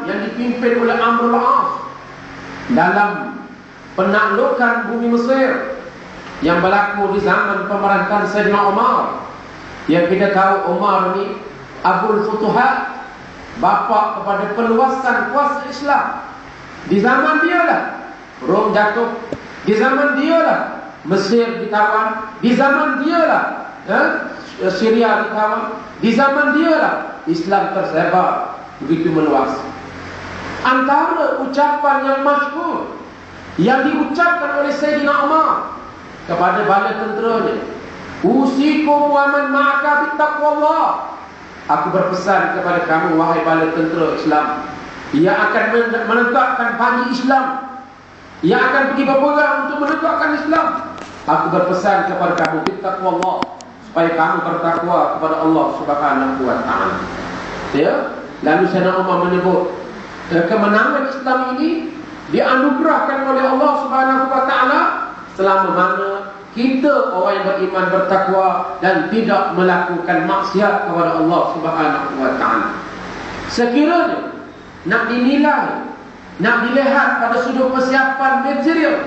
yang dipimpin oleh Amr al-As dalam penaklukan bumi Mesir yang berlaku di zaman pemerintahan Sayyidina Umar. Yang kita tahu Umar ni Abul Futuhat, bapa kepada perluasan kuasa Islam. Di zaman dia lah Rom jatuh, di zaman dia lah Mesir ditawan, di zaman dia lah Syria ditawan, di zaman dia lah Islam tersebar begitu meluas. Antara ucapan yang masyhur yang diucapkan oleh Sayyidina Umar kepada bala tenteranya, usikum wa man ma'aka bittaqwallah, aku berpesan kepada kamu wahai bala tentera Islam yang akan menegakkan panji Islam, yang akan pergi berperang untuk menegakkan Islam, aku berpesan kepada kamu bittaqwallah, supaya kamu bertakwa kepada Allah Subhanahu wa taala. Ya, lalu Sayyidina Umar menyebut kemenangan Islam ini dianugerahkan oleh Allah Subhanahu wa taala selama mana kita orang yang beriman bertakwa dan tidak melakukan maksiat kepada Allah Subhanahu wa taala. Sekiranya nak dinilai, nak dilihat pada sudut persiapan material,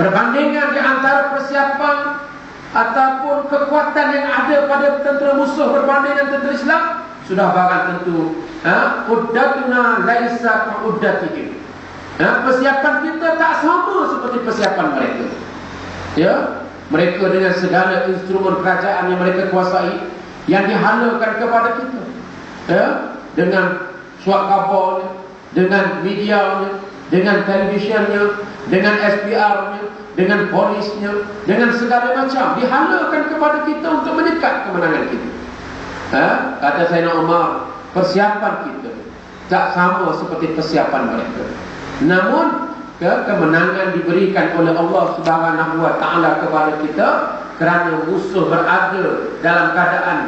perbandingan di antara persiapan ataupun kekuatan yang ada pada tentera musuh berbanding dengan tentera Islam, sudah barang tentu uddatuna laisa ka'uddatihim. Persiapan kita tak sama seperti persiapan mereka. Ya, mereka dengan segala instrumen kerajaan yang mereka kuasai, yang dihalakan kepada kita, ya, dengan surat khabarnya, dengan medianya, dengan televisionnya, dengan SPR-nya, dengan polisnya, dengan segala macam dihalakan kepada kita untuk menyekat kemenangan kita. Kata Sayyidina Umar, persiapan kita tak sama seperti persiapan mereka. Namun kemenangan diberikan oleh Allah Subhanahu wa taala kepada kita kerana musuh berada dalam keadaan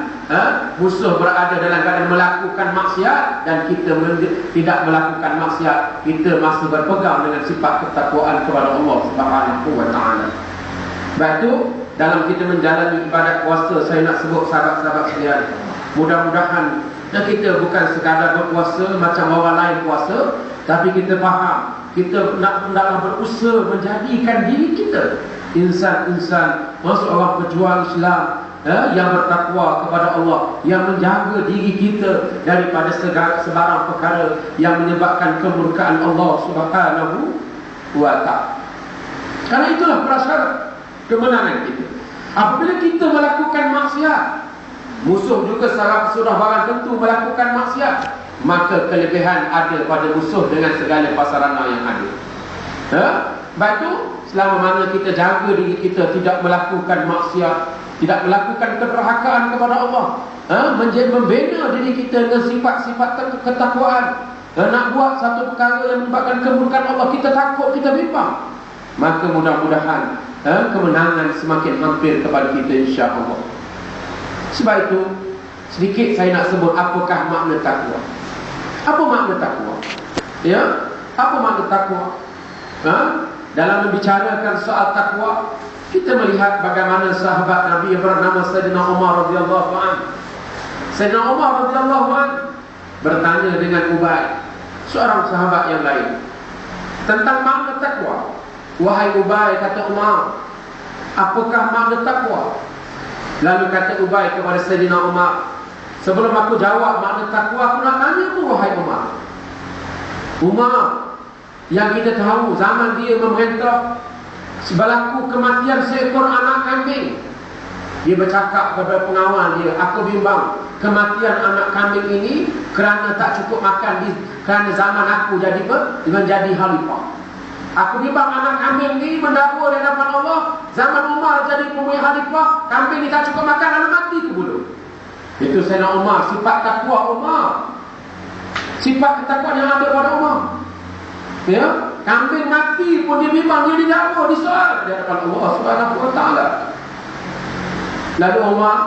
melakukan maksiat dan kita tidak melakukan maksiat. Kita masih berpegang dengan sifat ketakwaan kepada Allah Subhanahu wa taala. Sebab itu dalam kita menjalani ibadat puasa, saya nak sebut sahabat-sahabat sekalian, mudah-mudahan kita bukan sekadar berpuasa macam orang lain puasa, tapi kita faham kita nak berusaha menjadikan diri kita insan-insan, maksud orang pejuang Islam, yang bertakwa kepada Allah, yang menjaga diri kita daripada sebarang perkara yang menyebabkan kemurkaan Allah Subhanahu wa taala. Karena itulah prasyarat kemenangan kita. Apabila kita melakukan maksiat, musuh juga sudah barang tentu melakukan maksiat, maka kelebihan ada pada musuh dengan segala prasarana yang ada. Sebab itu selama mana kita jaga diri kita tidak melakukan maksiat, tidak melakukan keberhakaan kepada Allah, membina diri kita dengan sifat-sifat ketakwaan, nak buat satu perkara yang menyebabkan kemurkaan Allah, kita takut, kita bimbang, maka mudah-mudahan kemenangan semakin hampir kepada kita, insya-Allah. Sebab itu sedikit saya nak sebut apakah makna takwa. Apa makna takwa? Ya, apa makna takwa? Dalam membicarakan soal takwa, kita melihat bagaimana sahabat Nabi yang bernama Sayyidina Umar radhiyallahu anhu. Sayyidina Umar radhiyallahu anhu bertanya dengan Ubay, seorang sahabat yang lain, tentang makna takwa. Wahai Ubay, kata Umar, apakah makna takwa? Lalu kata Ubay kepada Sayyidina Umar, sebelum aku jawab makna takwa, aku nak tanya tu wahai Umar. Umar yang kita tahu zaman dia memerintah, berlaku kematian seekor anak kambing, dia bercakap kepada pengawal dia, aku bimbang kematian anak kambing ini kerana tak cukup makan kerana zaman aku menjadi khalifah. Aku bimbang anak kambing ni mendakwa di hadapan Allah, zaman Umar jadi pemimpin khalifah, kambing ni tak cukup makan, anak mati ke bunuh. Itu Sayyidina Umar, sifat takwa Umar, sifat ketakwaan yang ada pada Umar. Ya, kambing mati pun dia bimbang, dia didakwa, disoal di hadapan Allah Subhanahu wa taala. Lalu Umar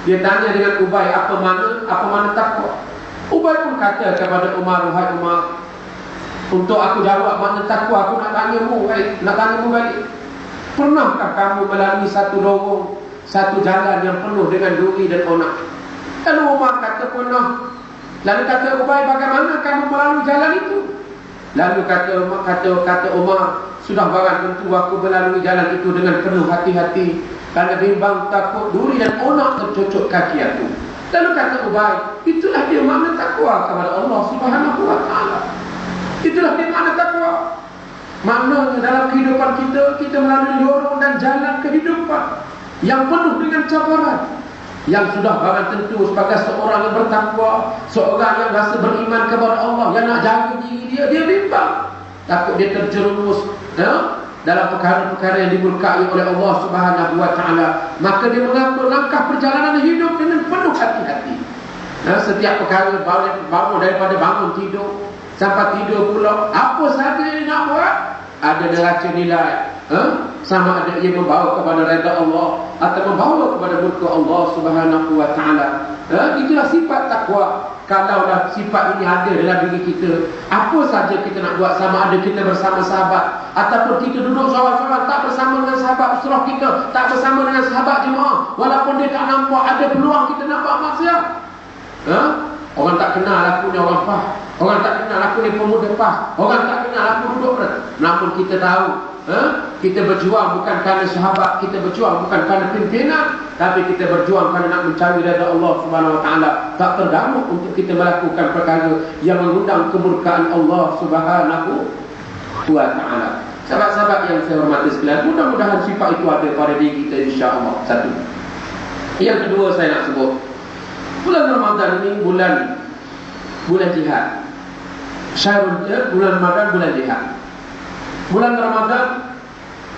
dia tanya dengan Ubay, apa mana takwa? Ubay pun kata kepada Umar, wahai Umar, untuk aku jawab makna takwa, aku nak tanyamu balik. Pernahkah kamu melalui satu lorong, satu jalan yang penuh dengan duri dan onak? Lalu Umar kata pernah. Lalu kata Ubay, bagaimana kamu melalui jalan itu. Lalu kata Umar, sudah barang tentu aku melalui jalan itu dengan penuh hati-hati, karena bimbang takut duri dan onak tercocok kaki aku. Lalu kata Ubay, itulah dia makna takwa kepada Allah Subhanahu wa ta'ala. Itulah dia makna takwa. Maknanya dalam kehidupan kita melalui lorong dan jalan kehidupan yang penuh dengan cabaran. Yang sudah barang tentu sebagai seorang yang bertakwa, seorang yang rasa beriman kepada Allah, yang nak jaga diri dia bimbang, takut dia terjerumus dalam perkara-perkara yang dimurkai oleh Allah Subhanahu wa ta'ala. Maka dia mengatur langkah perjalanan hidup dengan penuh hati-hati. Setiap perkara bangun daripada bangun tidur sampai tidur pula, apa sahaja yang nak buat, ada neraca nilai. Sama ada ia membawa kepada redha Allah atau membawa kepada murka Allah Subhanahu wa ta'ala. Itulah sifat takwa. Kalaulah sifat ini ada dalam diri kita, apa saja kita nak buat, sama ada kita bersama sahabat ataupun kita duduk seorang-seorang, tak bersama dengan sahabat usrah kita, tak bersama dengan sahabat jemaah, walaupun dia tak nampak ada peluang kita nak buat maksiat. Orang tak kenal aku ni orang PAH, orang tak kenal aku ni pemuda PAH, orang tak kenal aku duduk berat. Namun kita tahu, kita berjuang bukan kerana sahabat, kita berjuang bukan kerana pimpinan, tapi kita berjuang kerana nak mencari redha Allah Subhanahu wa ta'ala. Tak terdamu untuk kita melakukan perkara yang mengundang kemurkaan Allah Subhanahu wa ta'ala. Sahabat-sahabat yang saya hormati sekalian, mudah-mudahan sifat itu ada pada diri kita, insya-Allah. Satu. Yang kedua saya nak sebut, bulan Ramadan ini bulan jihad. Bulan Ramadan bulan jihad. Bulan Ramadan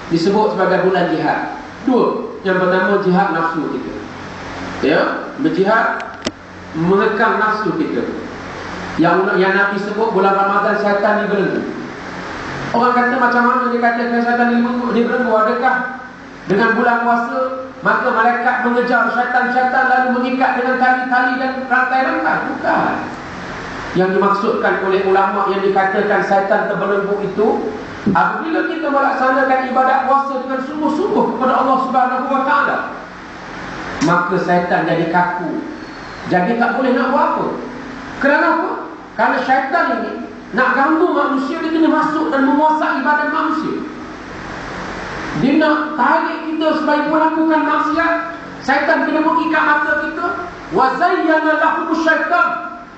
disebut sebagai bulan jihad. Dua. Yang pertama, jihad nafsu kita. Berjihad mengekang nafsu kita. Yang Nabi sebut bulan Ramadan syaitan dibelenggu. Orang kata macam mana dia katakan syaitan dibelenggu? Adakah dengan bulan puasa maka malaikat mengejar syaitan-syaitan lalu mengikat dengan tali-tali dan rantai-rantai? Bukan. Yang dimaksudkan oleh ulama yang dikatakan syaitan terbelenggu itu, apabila kita melaksanakan ibadat puasa dengan sungguh-sungguh kepada Allah Subhanahu wa ta'ala, maka syaitan jadi kaku, jadi tak boleh nak buat apa. Kenapa? Kerana syaitan ini nak ganggu manusia, dia kena masuk dan menguasai ibadat manusia. Dia nak tarik kita supaya melakukan maksiat. Syaitan kena mengikat mata kita. Wa zayyana lahumus syaitan,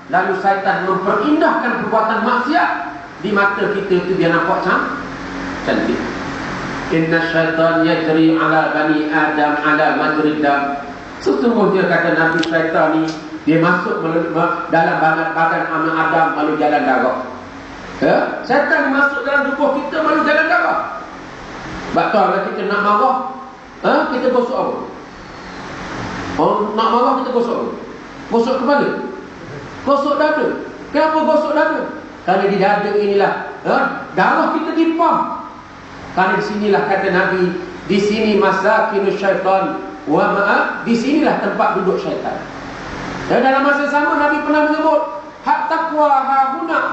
lalu syaitan memperindahkan perbuatan maksiat di mata kita itu, dia nampak cantik. Inna syaitan yajri ala bani Adam ala majrid dam. Sesungguhnya kata Nabi, syaitan ni dia masuk dalam badan anak Adam melalui jalan darah. Syaitan masuk dalam tubuh kita melalui jalan darah. Sebab tu kalau kita nak marah, kita gosok apa? Nak marah kita gosok apa? Gosok kepala, gosok dada. Kenapa gosok dada? Kerana di dada inilah darah kita dipam. Kerana di sinilah kata Nabi, di sini masakinus syaitan wa di sinilah tempat duduk syaitan. Dan dalam masa sama Nabi pernah menyebut hak takwa hahuna.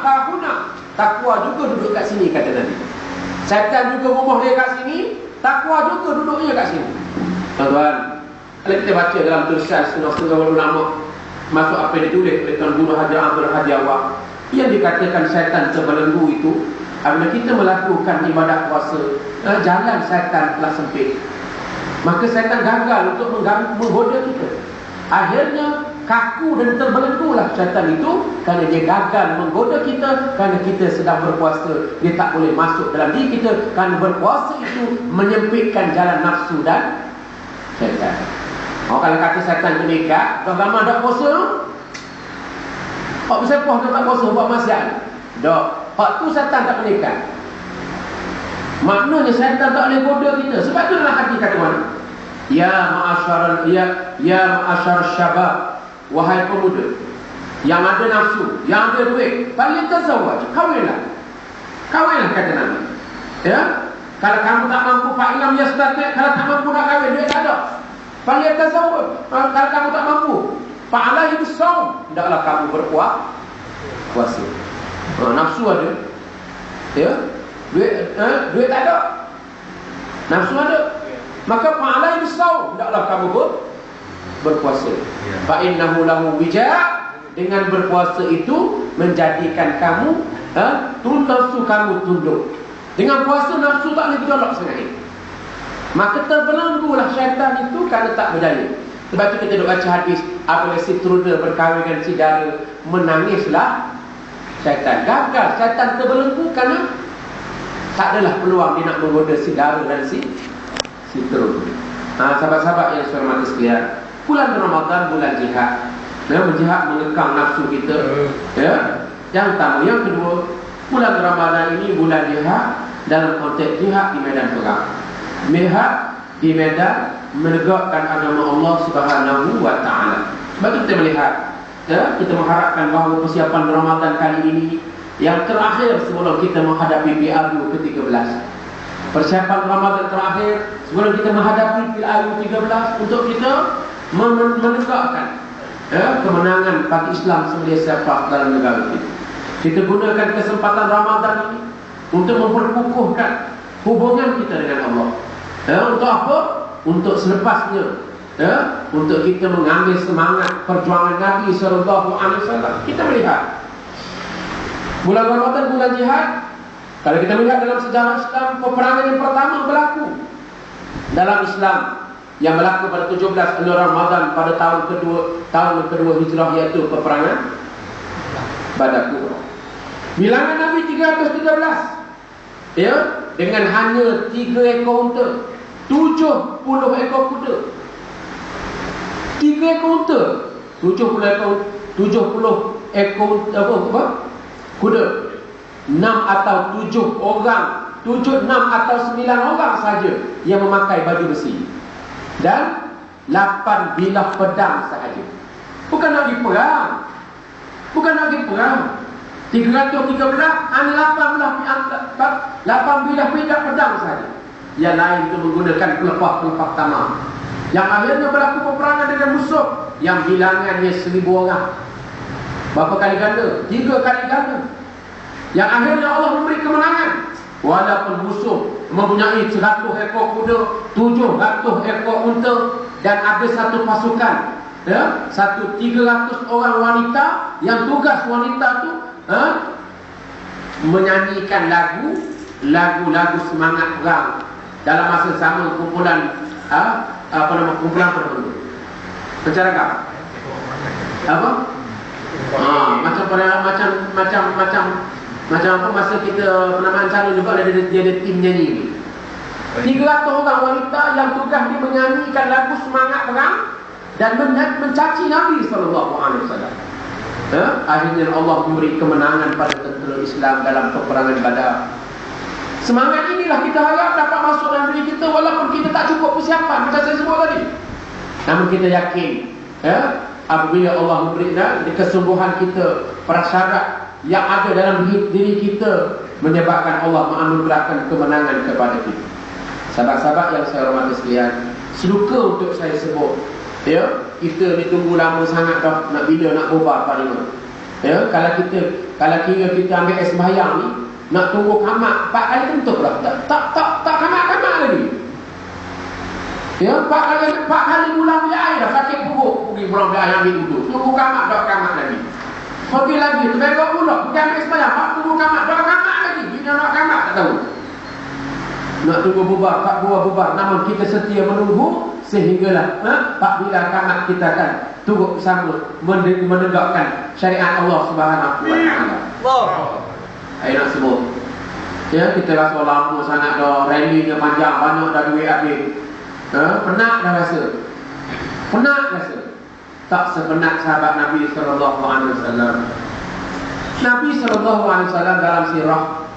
Takwa juga duduk kat sini, kata Nabi. Syaitan juga rumah dia kat sini, takwa juga duduknya kat sini. Tuan-tuan, kalau kita baca dalam tulisan setengah-setengah ulama, masuk apa yang ditulis oleh Tuan Guru Haji Abdul Hadi Awak, yang dikatakan syaitan terbelenggu itu, apabila kita melakukan ibadat puasa, jalan syaitan telah sempit, maka syaitan gagal untuk menggoda kita. Akhirnya kaku dan terbelenggulah syaitan itu, kerana dia gagal menggoda kita, kerana kita sedang berpuasa. Dia tak boleh masuk dalam diri kita, kerana berpuasa itu menyempitkan jalan nafsu dan syaitan. Kalau kata syaitan menikah, dah lama tak puasa, bisa puas tak puasa, buat maksiat. Dah, hak tu syaitan tak menikah. Maknanya syaitan tak boleh goda kita. Sebab tu dalam hati kata mana? Ya ma'asyar syabab, wahai pemuda yang ada nafsu, yang ada duit, balik tazawwaj, kawinlah kata Nabi. Kalau kamu tak mampu, fa'ilam yastati', kalau tak mampu nak kahwin, duit tak ada, balik tazawwaj. Kalau kamu tak mampu, fa'alaihi bis-shaum, hendaklah kamu berpuasa. Nafsu ada, duit tak ada, nafsu ada, maka fa'alaihi bis-shaum, hendaklah kamu berpuasa. Fa innahu lahu wija', dengan berpuasa itu menjadikan kamu nafsu kamu tunduk. Dengan puasa nafsu tak boleh berjolak sangat. Maka terbelenggulah syaitan itu kerana tak berdaya. Sebab tu kita duk baca hadis, apabila si truda berkahwin dengan si dara, menangislah syaitan. Gagal, syaitan terbelenggu kerana tak adalah peluang dia nak menggoda si dara dan si truda. Sahabat-sahabat yang saya hormati sekalian, bulan Ramadan bulan jihad. Jihad mengekang nafsu kita. Yang pertama, yang kedua, bulan Ramadan ini bulan jihad dalam konteks jihad di medan perang. Jihad di medan menegakkan agama Allah Subhanahu wa taala. Sebab itu kita melihat, kita mengharapkan bahawa persiapan Ramadan kali ini yang terakhir sebelum kita menghadapi PRU ke-13. Persiapan Ramadan terakhir sebelum kita menghadapi PRU 13 untuk kita menegakkan kemenangan bagi Islam sebagai sifat dalam negara kita. Kita gunakan kesempatan Ramadan ini untuk memperkukuhkan hubungan kita dengan Allah. Untuk apa? Untuk selepasnya, untuk kita mengambil semangat perjuangan Nabi SAW. Kita melihat bulan Ramadan bulan jihad. Kalau kita melihat dalam sejarah Islam, peperangan yang pertama berlaku dalam Islam yang berlaku pada 17 Ramadan pada tahun kedua Hijrah, iaitu peperangan Badar Kubra. Bilangan Nabi 313, dengan hanya 3 ekor unta, 70 ekor kuda. 3 ekor unta, 70 ekor kuda. 6 atau 7 orang, 6 atau 9 orang saja yang memakai baju besi. Dan 8 bilah pedang sahaja. Bukan nak pergi perang. 313 hanya 8 bilah pedang sahaja. Yang lain itu menggunakan pelepah-pelepah tamam. Yang akhirnya berlaku peperangan dengan musuh yang bilangannya 1000 orang. Berapa kali ganda? 3 kali ganda. Yang akhirnya Allah memberi kemenangan. Walaupun musuh mempunyai 100 ekor kuda, 700 ekor unta, dan ada satu pasukan, 300 orang wanita, yang tugas wanita tu menyanyikan lagu-lagu semangat perang. Dalam masa sama kumpulan kumpulan tertentu. Pencarakam. Apa? Macam apa masa kita penamaan cara juga dia ada tim nyanyi ni. 300 orang wanita yang tugas dia menyanyikan lagu semangat perang dan mencaci Nabi SAW. Akhirnya Allah memberi kemenangan pada tentera Islam dalam peperangan Badar. Semangat inilah kita harap dapat masuk dalam diri kita, walaupun kita tak cukup persiapan macam saya sebut tadi. Namun kita yakin, apabila Allah memberi kesungguhan kita, prasyarat yang ada dalam diri kita menyebabkan Allah menganugerahkan kemenangan kepada kita. Sahabat-sahabat yang saya hormati sekalian, seluka untuk saya sebut, kita ni tunggu lama sangat dah, nak bila nak bubar parlimen. Kalau kira kita ambil sembahyang ni, nak tunggu kamat 4 kali tentu dah. Tak kamat lagi. 4 kali bulan bilik air dah, sakit perut pergi bulan bilik air ambil duduk. Tunggu kamat lagi. Pergi lagi, terbengok pula, pergi ambil sembahyang, tunggu kamat lagi. Bila nak kamat tak tahu. Nak tunggu bubar, tak bubar. Namun kita setia menunggu sehinggalah apabila kamat kita akan turut bersama menegakkan syariat Allah Subhanahu wa taala. Saya nak sebut, kita rasa lama sangat dah, rallynya panjang, banyak dah duit habis. Penat dah rasa. Tak sepenat sahabat Nabi SAW. Nabi SAW dalam sirah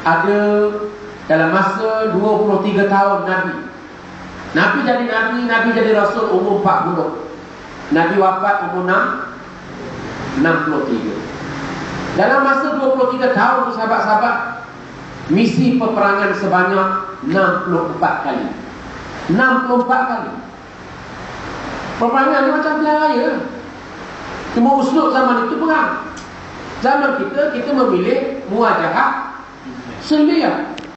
ada dalam masa 23 tahun Nabi jadi Nabi jadi Rasul umur 40. Nabi wafat umur 63. Dalam masa 23 tahun sahabat-sahabat, misi peperangan sebanyak 64 kali. 64 kali. Peperangan ni macam pilihan raya. Cuma uslub zaman itu perang. Zaman kita memilih muwajahah silmiyah.